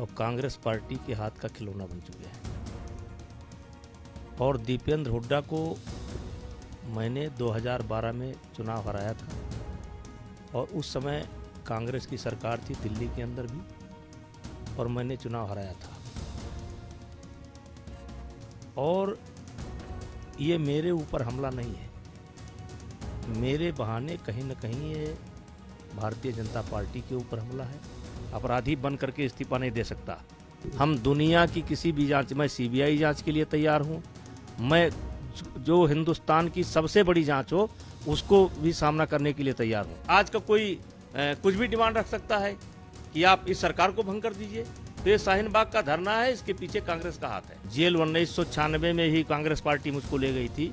और कांग्रेस पार्टी के हाथ का खिलौना बन चुके हैं। और दीपेंद्र हुड्डा को मैंने 2012 में चुनाव हराया था और उस समय कांग्रेस की सरकार थी दिल्ली के अंदर भी, और मैंने चुनाव हराया था। और ये मेरे ऊपर हमला नहीं है, मेरे बहाने कहीं न कहीं ये भारतीय जनता पार्टी के ऊपर हमला है। अपराधी बन करके इस्तीफा नहीं दे सकता। हम दुनिया की किसी भी जांच, मैं सीबीआई जांच के लिए तैयार हूं, मैं जो हिंदुस्तान की सबसे बड़ी जांच हो उसको भी सामना करने के लिए तैयार हूं। आज का कोई कुछ भी डिमांड रख सकता है कि आप इस सरकार को भंग कर दीजिए, तो ये शाहीन बाग का धरना है, इसके पीछे कांग्रेस का हाथ है। जेल 1996 में ही कांग्रेस पार्टी मुझको ले गई थी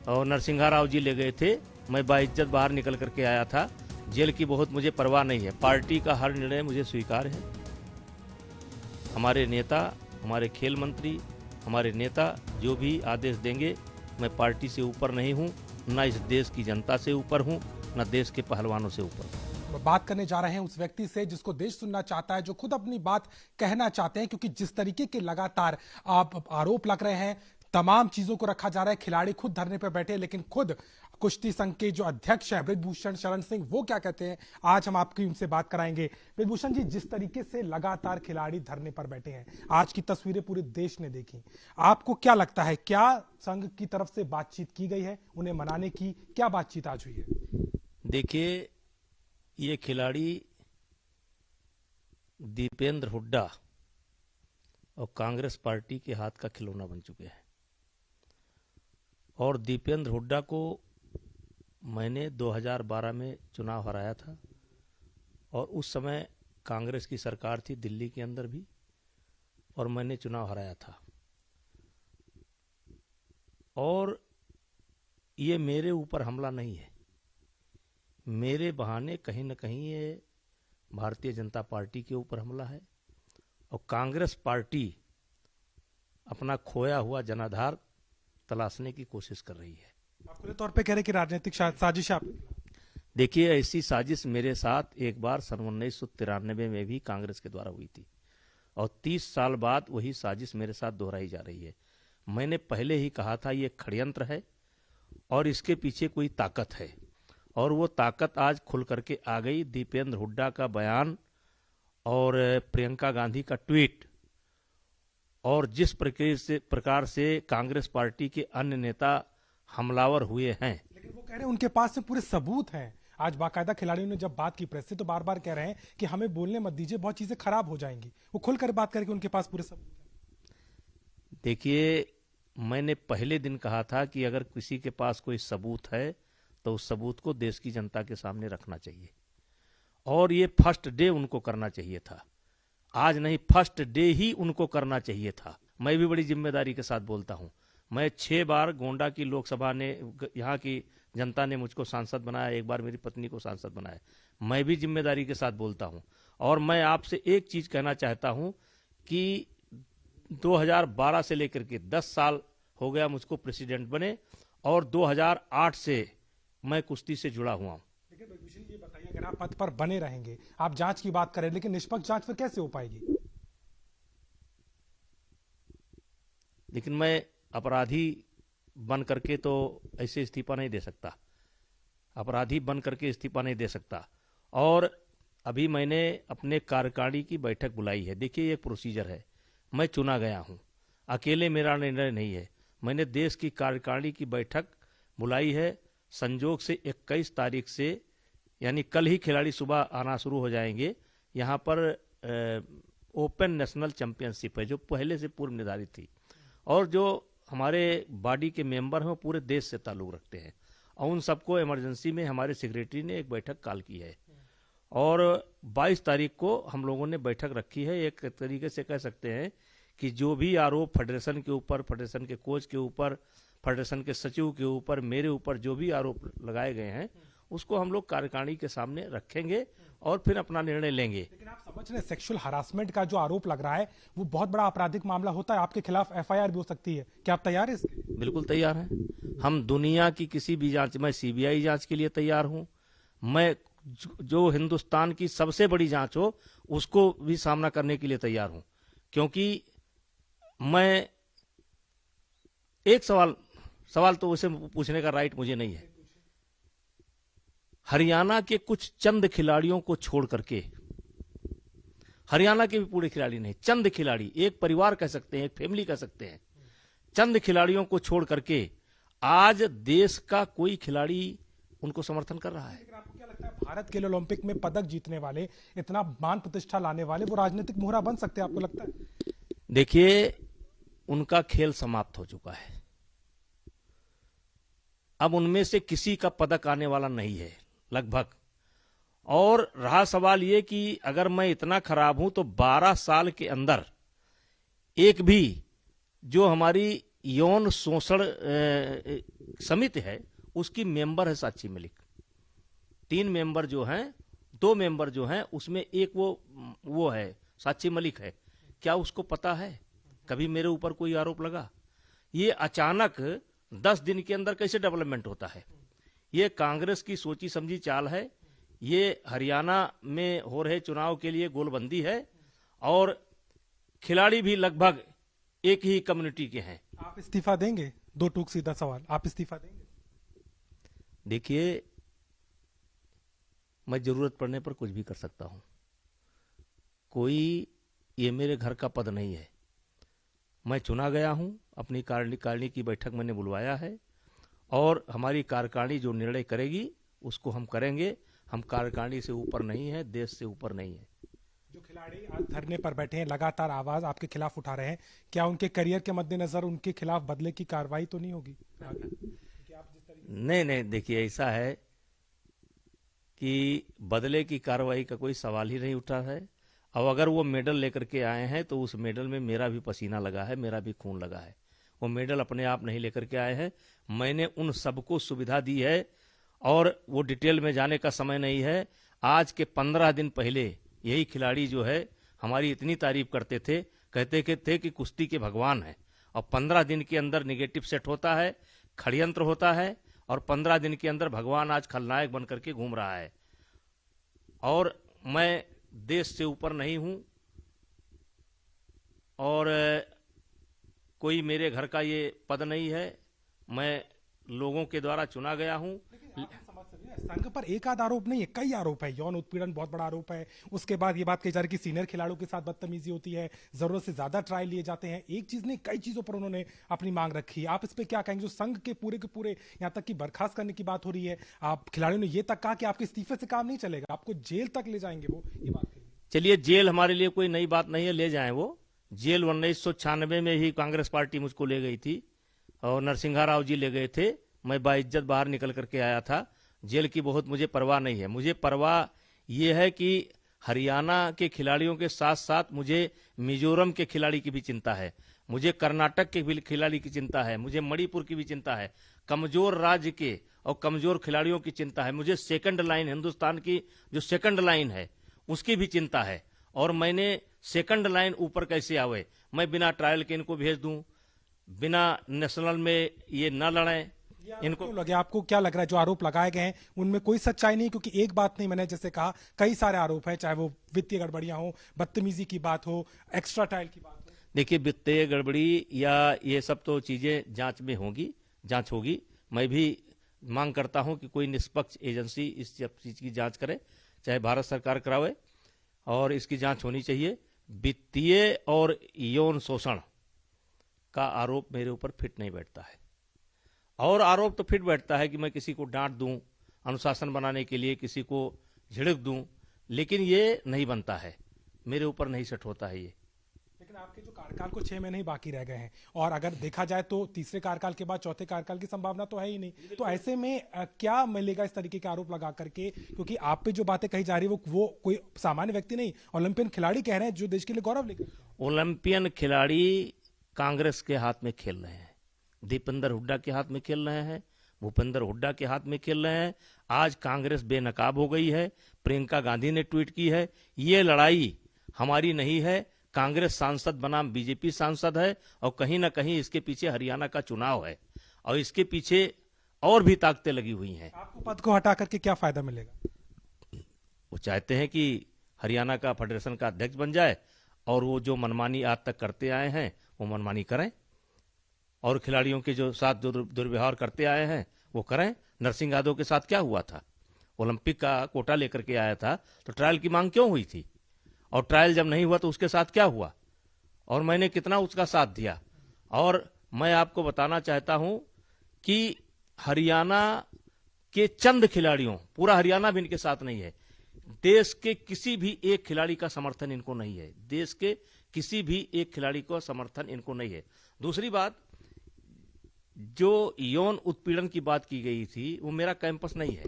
और नरसिंहा राव जी ले गए थे। मैं बाइज्जत बाहर निकल करके आया था। जेल की बहुत मुझे परवाह नहीं है, पार्टी का हर निर्णय मुझे स्वीकार है। हमारे नेता, हमारे खेल मंत्री, हमारे नेता जो भी आदेश देंगे, मैं पार्टी से ऊपर नहीं हूं, न इस देश की जनता से ऊपर हूं, न देश के पहलवानों से ऊपर। बात करने जा रहे हैं उस व्यक्ति से जिसको देश सुनना चाहता है, जो खुद अपनी बात कहना चाहते हैं, क्योंकि जिस तरीके के लगातार आरोप लग रहे हैं, तमाम चीजों को रखा जा रहा है। खिलाड़ी खुद धरने पर बैठे, लेकिन खुद कुश्ती संघ के जो अध्यक्ष हैं ब्रिजभूषण शरण सिंह, वो क्या कहते हैं, आज हम आपकी उनसे बात कराएंगे। ब्रिजभूषण जी, जिस तरीके से लगातार खिलाड़ी धरने पर बैठे हैं, आज की तस्वीरें पूरे देश ने देखी, आपको क्या लगता है, क्या संघ की तरफ से बातचीत की गई है उन्हें मनाने की? क्या बातचीत आज हुई है? देखिए, ये खिलाड़ी दीपेंद्र हुड्डा और कांग्रेस पार्टी के हाथ का खिलौना बन चुके हैं। और दीपेंद्र हुड्डा को मैंने 2012 में चुनाव हराया था और उस समय कांग्रेस की सरकार थी दिल्ली के अंदर भी, और मैंने चुनाव हराया था। और ये मेरे ऊपर हमला नहीं है, मेरे बहाने कहीं न कहीं ये भारतीय जनता पार्टी के ऊपर हमला है। और कांग्रेस पार्टी अपना खोया हुआ जनाधार तलाशने की कोशिश कर रही है। आप पूरे तौर पे कह रहे हैं कि राजनीतिक साजिश है? देखिए, ऐसी साजिश मेरे साथ एक बार सन 1993 में भी कांग्रेस के द्वारा हुई थी और 30 साल बाद वही साजिश मेरे साथ दोहराई जा रही है। मैंने पहले ही कहा था ये षड्यंत्र है और इसके पीछे कोई ताकत है, और वो ताकत आज खुल करके आ गई। दीपेंद्र हुड्डा का बयान और प्रियंका गांधी का ट्वीट, और जिस प्रकार से कांग्रेस पार्टी के अन्य नेता हमलावर हुए हैं। लेकिन वो कह रहे हैं उनके पास में पूरे सबूत हैं। आज बाकायदा खिलाड़ियों ने जब बात की प्रेस से, तो बार बार कह रहे हैं कि हमें बोलने मत दीजिए, बहुत चीजें खराब हो जाएंगी। वो खुलकर बात करके उनके पास पूरे सबूत हैं। देखिए, मैंने पहले दिन कहा था कि अगर किसी के पास कोई सबूत है तो उस सबूत को देश की जनता के सामने रखना चाहिए, और ये फर्स्ट डे उनको करना चाहिए था। आज नहीं, फर्स्ट डे ही उनको करना चाहिए था। मैं भी बड़ी जिम्मेदारी के साथ बोलता हूं। मैं 6 बार गोंडा की लोकसभा ने, यहाँ की जनता ने मुझको सांसद बनाया, एक बार मेरी पत्नी को सांसद बनाया। मैं भी जिम्मेदारी के साथ बोलता हूं, और मैं आपसे एक चीज कहना चाहता हूं कि 2012 से लेकर के 10 साल हो गया मुझको प्रेसिडेंट बने, और 2008 से मैं कुश्ती से जुड़ा हुआ हूं। लेकिन ब्रिजभूषण जी, बताइए, अगर आप पद पर बने रहेंगे, आप जांच की बात करें, लेकिन निष्पक्ष जांच फिर कैसे हो पाएगी? लेकिन मैं अपराधी बन करके तो ऐसे इस्तीफा नहीं दे सकता, अपराधी बन करके इस्तीफा नहीं दे सकता। और अभी मैंने अपने कार्यकारिणी की बैठक बुलाई है। देखिए, ये प्रोसीजर है, मैं चुना गया हूं, अकेले मेरा निर्णय नहीं है। मैंने देश की कार्यकारिणी की बैठक बुलाई है। संजोग से 21 तारीख से, यानी कल ही खिलाड़ी सुबह आना शुरू हो जाएंगे। यहाँ पर ओपन नेशनल चैंपियनशिप है जो पहले से पूर्व निर्धारित थी, और जो हमारे बॉडी के मेंबर हैं वो पूरे देश से ताल्लुक रखते हैं, और उन सबको इमरजेंसी में हमारे सेक्रेटरी ने एक बैठक कॉल की है, और 22 तारीख को हम लोगों ने बैठक रखी है। एक तरीके से कह सकते हैं कि जो भी आरोप फेडरेशन के ऊपर, फेडरेशन के कोच के ऊपर, फेडरेशन के सचिव के ऊपर, मेरे ऊपर जो भी आरोप लगाए गए हैं, उसको हम लोग कार्यकारिणी के सामने रखेंगे और फिर अपना निर्णय लेंगे। लेकिन आप समझ रहे हैं, सेक्सुअल हरासमेंट का जो आरोप लग रहा है वो बहुत बड़ा आपराधिक मामला होता है, आपके खिलाफ एफआईआर भी हो सकती है। क्या आप तैयार हैं इसके लिए? बिल्कुल तैयार हैं। हम दुनिया की किसी भी जांच, मैं सीबीआई जांच के लिए तैयार हूं, मैं जो हिंदुस्तान की सबसे बड़ी जांच हो उसको भी सामना करने के लिए तैयार हूं, क्योंकि मैं एक सवाल तो उसे पूछने का राइट मुझे नहीं है। हरियाणा के कुछ चंद खिलाड़ियों को छोड़ करके, हरियाणा के भी पूरे खिलाड़ी नहीं, चंद खिलाड़ी, एक परिवार कह सकते हैं, एक फैमिली कह सकते हैं, चंद खिलाड़ियों को छोड़ करके आज देश का कोई खिलाड़ी उनको समर्थन कर रहा है। लेकिन आपको क्या लगता है भारत के लिए ओलंपिक में पदक जीतने वाले, इतना मान प्रतिष्ठा लाने वाले, वो राजनीतिक मोहरा बन सकते हैं, आपको लगता है? देखिए, उनका खेल समाप्त हो चुका है। अब उनमें से किसी का पदक आने वाला नहीं है लगभग। और रहा सवाल ये कि अगर मैं इतना खराब हूं तो 12 साल के अंदर एक भी जो हमारी यौन शोषण समिति है उसकी मेंबर है साक्षी मलिक। 3 मेंबर जो हैं, 2 मेंबर जो हैं, उसमें एक वो है साक्षी मलिक है। क्या उसको पता है कभी मेरे ऊपर कोई आरोप लगा? ये अचानक 10 दिन के अंदर कैसे डेवलपमेंट होता है? ये कांग्रेस की सोची समझी चाल है। ये हरियाणा में हो रहे चुनाव के लिए गोलबंदी है और खिलाड़ी भी लगभग एक ही कम्युनिटी के हैं। आप इस्तीफा देंगे? 2 टूक सीधा सवाल, आप इस्तीफा देंगे? देखिए, मैं जरूरत पड़ने पर कुछ भी कर सकता हूं। कोई ये मेरे घर का पद नहीं है। मैं चुना गया हूं, अपनी कार्यकारिणी की बैठक मैंने बुलवाया है और हमारी कार्यकारिणी जो निर्णय करेगी उसको हम करेंगे। हम कार्यकारिणी से ऊपर नहीं है, देश से ऊपर नहीं है। जो खिलाड़ी आज धरने पर बैठे हैं, लगातार आवाज आपके खिलाफ उठा रहे हैं, क्या उनके करियर के मद्देनजर उनके खिलाफ बदले की कार्रवाई तो नहीं होगी? नहीं, देखिए, ऐसा है कि बदले की कार्रवाई का कोई सवाल ही नहीं उठा है। अब अगर वो मेडल लेकर के आए हैं तो उस मेडल में मेरा भी पसीना लगा है, मेरा भी खून लगा है। वो मेडल अपने आप नहीं लेकर के आए हैं। मैंने उन सबको सुविधा दी है और वो डिटेल में जाने का समय नहीं है। आज के 15 दिन पहले यही खिलाड़ी जो है हमारी इतनी तारीफ करते थे, कहते थे कि कुश्ती के भगवान है, और 15 दिन के अंदर निगेटिव सेट होता है, षड्यंत्र होता है, और 15 दिन के अंदर भगवान आज खलनायक बन करके घूम रहा है। और मैं देश से ऊपर नहीं हूं और कोई मेरे घर का ये पद नहीं है। मैं लोगों के द्वारा चुना गया हूं। संघ पर एक आध आरोप नहीं है, कई आरोप है। यौन उत्पीड़न बहुत बड़ा आरोप है। उसके बाद ये बात कही जा रही है कि सीनियर खिलाड़ियों के साथ बदतमीजी होती है, जरूरत से ज्यादा ट्रायल लिए जाते हैं। एक चीज नहीं, कई चीजों पर उन्होंने अपनी मांग रखी। आप इस पे क्या कहेंगे? जो संघ के पूरे यहाँ तक कि बर्खास्त करने की बात हो रही है, आप खिलाड़ियों ने ये तक कहा कि आपके इस्तीफे से काम नहीं चलेगा, आपको जेल तक ले जाएंगे वो, ये बात कही। चलिए, जेल हमारे लिए कोई नई बात नहीं है, ले जाएं वो। जेल 1996 में ही कांग्रेस पार्टी मुझको ले गई थी और नरसिंहा राव जी ले गए थे। मैं बाइज्जत बाहर निकल करके आया था। जेल की बहुत मुझे परवाह नहीं है। मुझे परवाह ये है कि हरियाणा के खिलाड़ियों के साथ साथ मुझे मिजोरम के खिलाड़ी की भी चिंता है, मुझे कर्नाटक के भी खिलाड़ी की चिंता है, मुझे मणिपुर की भी चिंता है, कमजोर राज्य के और कमजोर खिलाड़ियों की चिंता है, मुझे सेकंड लाइन, हिंदुस्तान की जो सेकंड लाइन है उसकी भी चिंता है। और मैंने सेकंड लाइन ऊपर कैसे आवे, मैं बिना ट्रायल के इनको भेज दूं, बिना नेशनल में ये न लड़ें इनको। लगे आपको क्या लग रहा है जो आरोप लगाए गए हैं उनमें कोई सच्चाई नहीं? क्योंकि एक बात नहीं, मैंने जैसे कहा कई सारे आरोप हैं, चाहे वो वित्तीय गड़बड़ियां हो, बदतमीजी की बात हो, एक्स्ट्रा ट्रायल की बात हो। देखिए, वित्तीय गड़बड़ी या ये सब तो चीजें जांच में होगी, जांच होगी। मैं भी मांग करता हूं कि कोई निष्पक्ष एजेंसी इस चीज की जांच करे, चाहे भारत सरकार करावे, और इसकी जांच होनी चाहिए। वित्तीय और यौन शोषण का आरोप मेरे ऊपर फिट नहीं बैठता है। और आरोप तो फिट बैठता है कि मैं किसी को डांट दूं, अनुशासन बनाने के लिए किसी को झिड़क दूं, लेकिन ये नहीं बनता है, मेरे ऊपर नहीं सेट होता है ये। लेकिन आपके जो कार्यकाल को 6 महीने ही बाकी रह गए हैं, और अगर देखा जाए तो तीसरे कार्यकाल के बाद चौथे कार्यकाल की संभावना तो है ही नहीं। तो ऐसे में क्या मिलेगा इस तरीके के आरोप लगा करके? क्योंकि आप पे जो बातें कही जा रही है वो कोई सामान्य व्यक्ति नहीं, ओलंपियन खिलाड़ी कह रहे हैं जो देश के लिए गौरव लेकर। ओलंपियन खिलाड़ी कांग्रेस के हाथ में खेल रहे हैं, दीपेंद्र हुड्डा के हाथ में खेल रहे हैं, भूपेंद्र हुड्डा के हाथ में खेल रहे हैं। आज कांग्रेस बेनकाब हो गई है। प्रियंका गांधी ने ट्वीट की है, ये लड़ाई हमारी नहीं है। कांग्रेस सांसद बनाम बीजेपी सांसद है, और कहीं ना कहीं इसके पीछे हरियाणा का चुनाव है, और इसके पीछे और भी ताकतें लगी हुई हैं। आपको पद को हटा करके क्या फायदा मिलेगा? वो चाहते हैं कि हरियाणा का फेडरेशन का अध्यक्ष बन जाए और वो जो मनमानी आज तक करते आए हैं वो मनमानी करें, और खिलाड़ियों के जो साथ जो दुर्व्यवहार करते आए हैं वो करें। नरसिंह यादव के साथ क्या हुआ था? ओलंपिक का कोटा लेकर के आया था तो ट्रायल की मांग क्यों हुई थी, और ट्रायल जब नहीं हुआ तो उसके साथ क्या हुआ, और मैंने कितना उसका साथ दिया। और मैं आपको बताना चाहता हूं कि हरियाणा के चंद खिलाड़ियों, पूरा हरियाणा भी इनके साथ नहीं है, देश के किसी भी एक खिलाड़ी का समर्थन इनको नहीं है, देश के किसी भी एक खिलाड़ी का समर्थन इनको नहीं है। दूसरी बात, जो यौन उत्पीड़न की बात की गई थी वो मेरा कैंपस नहीं है,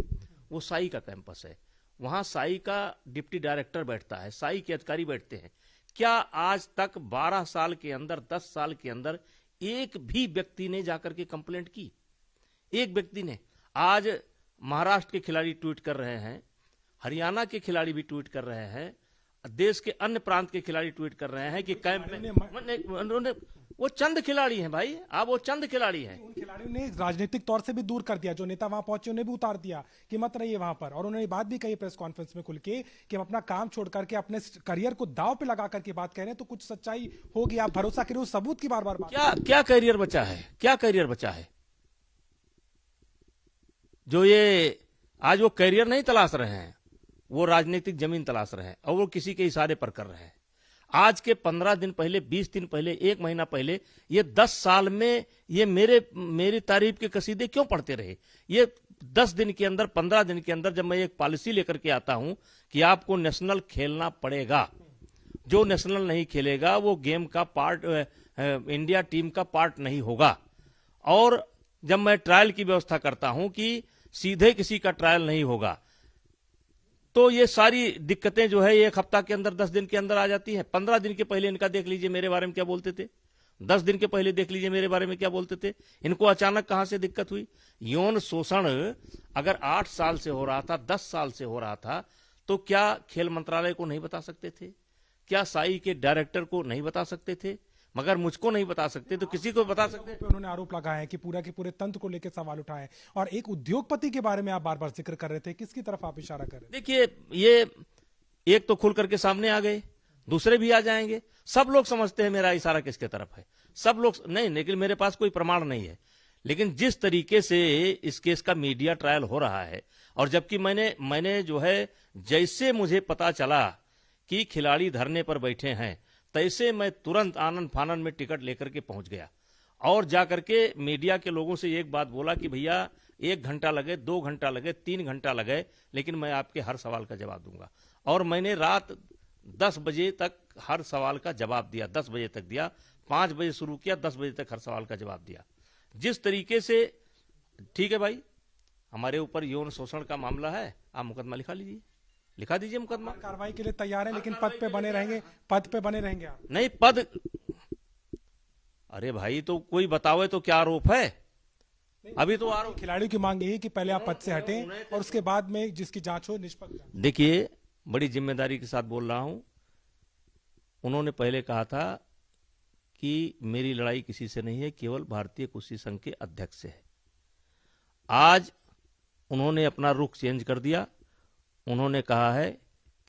वो साई का कैंपस है। वहां साई का डिप्टी डायरेक्टर बैठता है, साई के अधिकारी बैठते हैं। क्या आज तक 12 साल के अंदर, 10 साल के अंदर एक भी व्यक्ति ने जाकर के कंप्लेंट की? एक व्यक्ति ने? आज महाराष्ट्र के खिलाड़ी ट्वीट कर रहे हैं, हरियाणा के खिलाड़ी भी ट्वीट कर रहे हैं, देश के अन्य प्रांत के खिलाड़ी ट्वीट कर रहे हैं कि कैंप में वो चंद खिलाड़ी हैं भाई, आप वो चंद खिलाड़ी हैं। उन खिलाड़ियों ने राजनीतिक तौर से भी दूर कर दिया, जो नेता वहां पहुंचे उन्हें भी उतार दिया कि मत रहिए वहां पर, और उन्होंने बात भी कही प्रेस कॉन्फ्रेंस में खुल के कि हम अपना काम छोड़ करके अपने करियर को दांव पे लगा करके बात कह रहे हैं, तो कुछ सच्चाई होगी, आप भरोसा करिए उस सबूत की बार बार बात। क्या करियर बचा है, क्या करियर बचा है? जो ये आज वो करियर नहीं तलाश रहे हैं, वो राजनीतिक जमीन तलाश रहे हैं, और वो किसी के इशारे पर कर रहे हैं। आज के 15 दिन पहले, 20 दिन पहले, 1 महीना पहले, ये 10 साल में ये मेरी तारीफ के कसीदे क्यों पढ़ते रहे? ये 10 दिन के अंदर, 15 दिन के अंदर जब मैं एक पॉलिसी लेकर के आता हूं कि आपको नेशनल खेलना पड़ेगा, जो नेशनल नहीं खेलेगा वो गेम का पार्ट, इंडिया टीम का पार्ट नहीं होगा। और जब मैं ट्रायल की व्यवस्था करता हूं कि सीधे किसी का ट्रायल नहीं होगा, तो ये सारी दिक्कतें जो है 1 हफ्ता के अंदर, 10 दिन के अंदर आ जाती हैं। 15 दिन के पहले इनका देख लीजिए मेरे बारे में क्या बोलते थे, 10 दिन के पहले देख लीजिए मेरे बारे में क्या बोलते थे। इनको अचानक कहां से दिक्कत हुई? यौन शोषण अगर 8 साल से हो रहा था, 10 साल से हो रहा था, तो क्या खेल मंत्रालय को नहीं बता सकते थे? क्या साई के डायरेक्टर को नहीं बता सकते थे? मगर मुझको नहीं बता सकते तो किसी को बता सकते? उन्होंने आरोप लगाया है कि पूरे तंत्र को लेकर सवाल उठाए, और एक उद्योगपति के बारे में आप बार बार जिक्र कर रहे थे, किसकी तरफ आप इशारा कर रहे थे? देखिए, ये एक तो खुल करके सामने आ गए, दूसरे भी आ जाएंगे। सब लोग समझते हैं मेरा इशारा किसके तरफ है, सब लोग नहीं, लेकिन मेरे पास कोई प्रमाण नहीं है। लेकिन जिस तरीके से इस केस का मीडिया ट्रायल हो रहा है, और जबकि मैंने जो है, जैसे मुझे पता चला कि खिलाड़ी धरने पर बैठे हैं, तैसे मैं तुरंत आनंद फानन में टिकट लेकर के पहुंच गया, और जाकर के मीडिया के लोगों से एक बात बोला कि भैया 1 घंटा लगे, 2 घंटा लगे, 3 घंटा लगे, लेकिन मैं आपके हर सवाल का जवाब दूंगा। और मैंने रात 10 बजे तक हर सवाल का जवाब दिया, 10 बजे तक दिया, 5 बजे शुरू किया, 10 बजे तक हर सवाल का जवाब दिया। जिस तरीके से, ठीक है भाई, हमारे ऊपर यौन शोषण का मामला है, आप मुकदमा लिखा दीजिए मुकदमा। कार्रवाई के लिए तैयार हैं, लेकिन पद पे बने रहेंगे, पद पे बने रहेंगे आप? नहीं, पद, अरे भाई, तो कोई बतावे तो क्या आरोप है? अभी तो आरोप, खिलाड़ियों की मांग यही कि पहले आप पद से हटें और उसके बाद में जिसकी जांच हो, निष्पक्ष जांच। देखिए, बड़ी जिम्मेदारी के साथ बोल रहा हूं, उन्होंने पहले कहा था कि मेरी लड़ाई किसी से नहीं है, केवल भारतीय कुश्ती संघ के अध्यक्ष से है। आज उन्होंने अपना रुख चेंज कर दिया, उन्होंने कहा है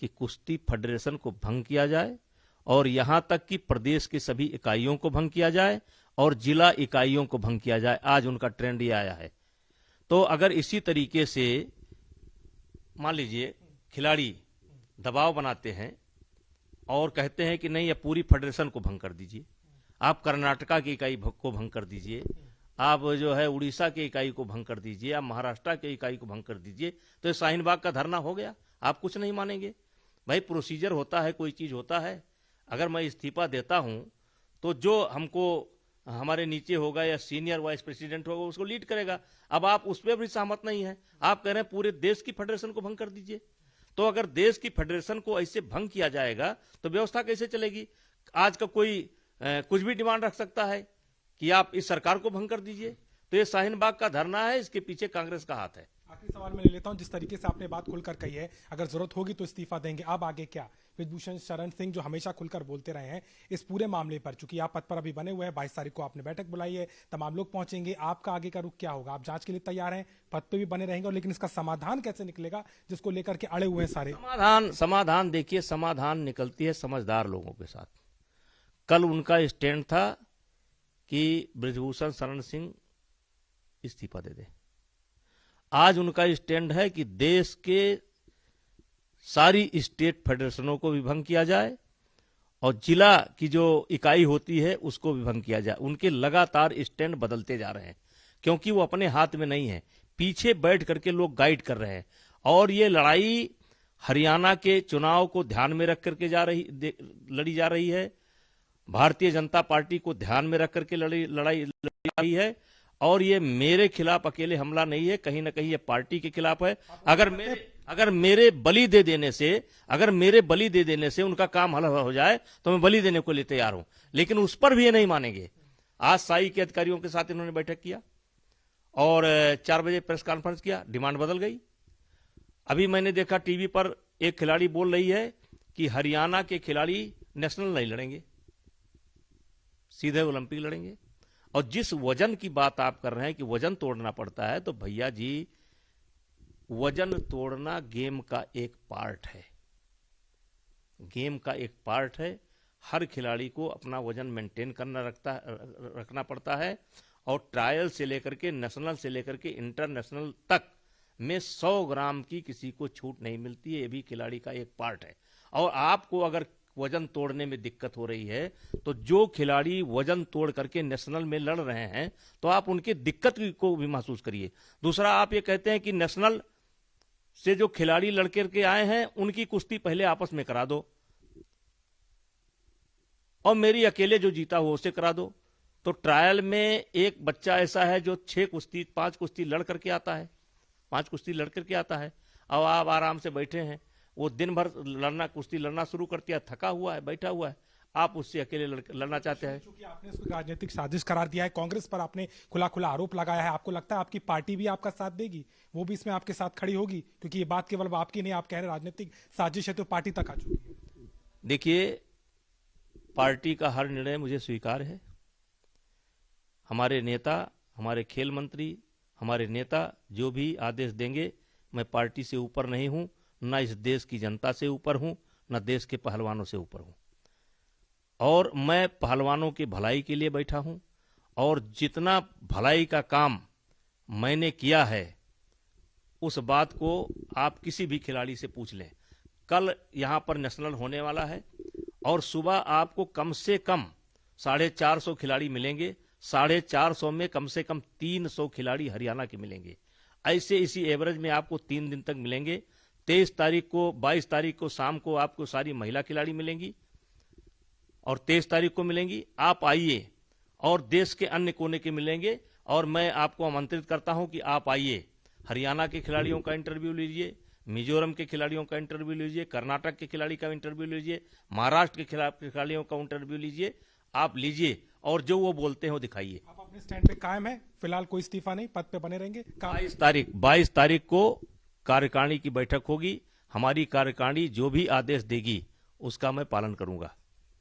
कि कुश्ती फेडरेशन को भंग किया जाए, और यहां तक कि प्रदेश की सभी इकाइयों को भंग किया जाए और जिला इकाइयों को भंग किया जाए। आज उनका ट्रेंड ये आया है। तो अगर इसी तरीके से मान लीजिए खिलाड़ी दबाव बनाते हैं और कहते हैं कि नहीं, ये पूरी फेडरेशन को भंग कर दीजिए, आप कर्नाटका की इकाई को भंग कर दीजिए, आप जो है उड़ीसा की इकाई को भंग कर दीजिए, आप महाराष्ट्र की इकाई को भंग कर दीजिए, तो ये शाहीन बाग का धरना हो गया। आप कुछ नहीं मानेंगे भाई, प्रोसीजर होता है, कोई चीज होता है। अगर मैं इस्तीफा देता हूं तो जो हमको हमारे नीचे होगा या सीनियर वाइस प्रेसिडेंट होगा उसको लीड करेगा। अब आप उस पर भी सहमत नहीं है, आप कह रहे हैं पूरे देश की फेडरेशन को भंग कर दीजिए। तो अगर देश की फेडरेशन को ऐसे भंग किया जाएगा तो व्यवस्था कैसे चलेगी? आज का कोई कुछ भी डिमांड रख सकता है कि आप इस सरकार को भंग कर दीजिए। तो ये शाहीन बाग का धरना है, इसके पीछे कांग्रेस का हाथ है। आखिरी सवाल मैं ले लेता हूं, जिस तरीके से आपने बात खुलकर कही है, अगर जरूरत होगी तो इस्तीफा देंगे, अब आगे क्या? ब्रिजभूषण शरण सिंह जो हमेशा खुलकर बोलते रहे हैं इस पूरे मामले पर। चूंकि आप पद पर अभी बने हुए हैं, 22 तारीख को आपने बैठक बुलाई है, तमाम लोग पहुंचेंगे, आपका आगे का रुख क्या होगा? आप जांच के लिए तैयार हैं, पद पे भी बने रहेंगे, और लेकिन इसका समाधान कैसे निकलेगा जिसको लेकर के अड़े हुए हैं सारे? समाधान देखिए, समाधान निकलती है समझदार लोगों के साथ। कल उनका स्टैंड था कि ब्रिजभूषण शरण सिंह इस्तीफा दे दे। आज उनका स्टैंड है कि देश के सारी स्टेट फेडरेशनों को विभंग किया जाए और जिला की जो इकाई होती है उसको विभंग किया जाए। उनके लगातार स्टैंड बदलते जा रहे हैं क्योंकि वो अपने हाथ में नहीं है, पीछे बैठ करके लोग गाइड कर रहे हैं। और ये लड़ाई हरियाणा के चुनाव को ध्यान में रख करके लड़ी जा रही है, भारतीय जनता पार्टी को ध्यान में रख करके लड़ी जा रही है। और ये मेरे खिलाफ अकेले हमला नहीं है, कहीं ना कहीं ये पार्टी के खिलाफ है। अगर मेरे बलि दे देने से उनका काम हल हो जाए तो मैं बलि देने को लिए तैयार हूं, लेकिन उस पर भी ये नहीं मानेंगे। आज साई के अधिकारियों के साथ इन्होंने बैठक किया और 4 बजे प्रेस कॉन्फ्रेंस किया, डिमांड बदल गई। अभी मैंने देखा टीवी पर एक खिलाड़ी बोल रही है कि हरियाणा के खिलाड़ी नेशनल नहीं लड़ेंगे, सीधे ओलंपिक लड़ेंगे। और जिस वजन की बात आप कर रहे हैं कि वजन तोड़ना पड़ता है, तो भैया जी वजन तोड़ना गेम का एक पार्ट है, गेम का एक पार्ट है। हर खिलाड़ी को अपना वजन मेंटेन रखना पड़ता है। और ट्रायल से लेकर के नेशनल से लेकर के इंटरनेशनल तक में 100 ग्राम की किसी को छूट नहीं मिलती है, ये भी खिलाड़ी का एक पार्ट है। और आपको अगर वजन तोड़ने में दिक्कत हो रही है तो जो खिलाड़ी वजन तोड़ करके नेशनल में लड़ रहे हैं तो आप उनकी दिक्कत को भी महसूस करिए। दूसरा, आप ये कहते हैं कि नेशनल से जो खिलाड़ी लड़के के आए हैं उनकी कुश्ती पहले आपस में करा दो और मेरी अकेले जो जीता हो उसे करा दो। तो ट्रायल में एक बच्चा ऐसा है जो 5 कुश्ती लड़ करके आता है, 5 कुश्ती लड़ करके आता है। अब आप आराम से बैठे हैं, वो दिन भर कुश्ती लड़ना शुरू कर दिया, थका हुआ है, बैठा हुआ है, आप उससे अकेले लड़ना चाहते हैं। क्योंकि आपने इसको राजनीतिक साजिश करार दिया है, कांग्रेस पर आपने खुला आरोप लगाया है, आपको लगता है आपकी पार्टी भी आपका साथ देगी, वो भी इसमें आपके साथ खड़ी होगी? क्योंकि ये बात केवल आपकी नहीं, आप कह रहे राजनीतिक साजिश है तो पार्टी तक आ चुकी है। देखिए, पार्टी का हर निर्णय मुझे स्वीकार है। हमारे नेता, हमारे खेल मंत्री, हमारे नेता जो भी आदेश देंगे, मैं पार्टी से ऊपर नहीं हूं, न इस देश की जनता से ऊपर हूं, न देश के पहलवानों से ऊपर हूं। और मैं पहलवानों की भलाई के लिए बैठा हूं और जितना भलाई का काम मैंने किया है उस बात को आप किसी भी खिलाड़ी से पूछ लें। कल यहां पर नेशनल होने वाला है और सुबह आपको कम से कम 450 खिलाड़ी मिलेंगे, 450 में कम से कम 300 खिलाड़ी हरियाणा के मिलेंगे। ऐसे इसी एवरेज में आपको 3 दिन तक मिलेंगे। 23 तारीख को, 22 तारीख को शाम को आपको सारी महिला खिलाड़ी मिलेंगी और 23 तारीख को मिलेंगी। आप आइए और देश के अन्य कोने के मिलेंगे और मैं आपको आमंत्रित करता हूं कि आप आइए। हरियाणा के खिलाड़ियों का इंटरव्यू लीजिए, मिजोरम के खिलाड़ियों का इंटरव्यू लीजिए, कर्नाटक के खिलाड़ी का इंटरव्यू लीजिए, महाराष्ट्र के खिलाड़ियों का इंटरव्यू लीजिए। आप लीजिए और जो वो बोलते हो दिखाइए। आप अपने स्टैंड पे कायम है, फिलहाल कोई इस्तीफा नहीं, पद पे बने रहेंगे? 22 तारीख को कार्यकारिणी की बैठक होगी। हमारी कार्यकारिणी जो भी आदेश देगी उसका मैं पालन करूंगा।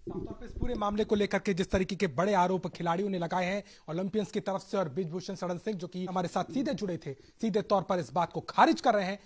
साफ तौर पे इस पूरे मामले को लेकर के जिस तरीके के बड़े आरोप खिलाड़ियों ने लगाए हैं ओलंपियंस की तरफ से और ब्रिजभूषण शरण सिंह जो कि हमारे साथ सीधे जुड़े थे, सीधे तौर पर इस बात को खारिज कर रहे हैं।